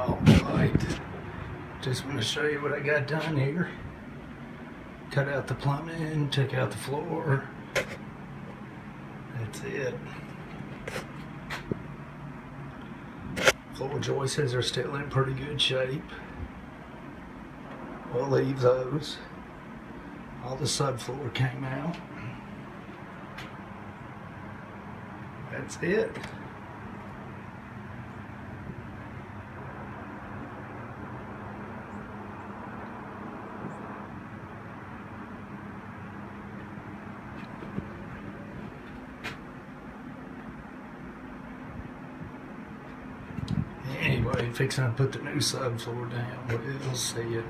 Alright, just want to show you what I got done here. Cut out the plumbing, took out the floor. That's it. Floor joists are still in pretty good shape. We'll leave those. All the subfloor came out. That's it. Anyway, fixing to put the new subfloor down. We'll see it.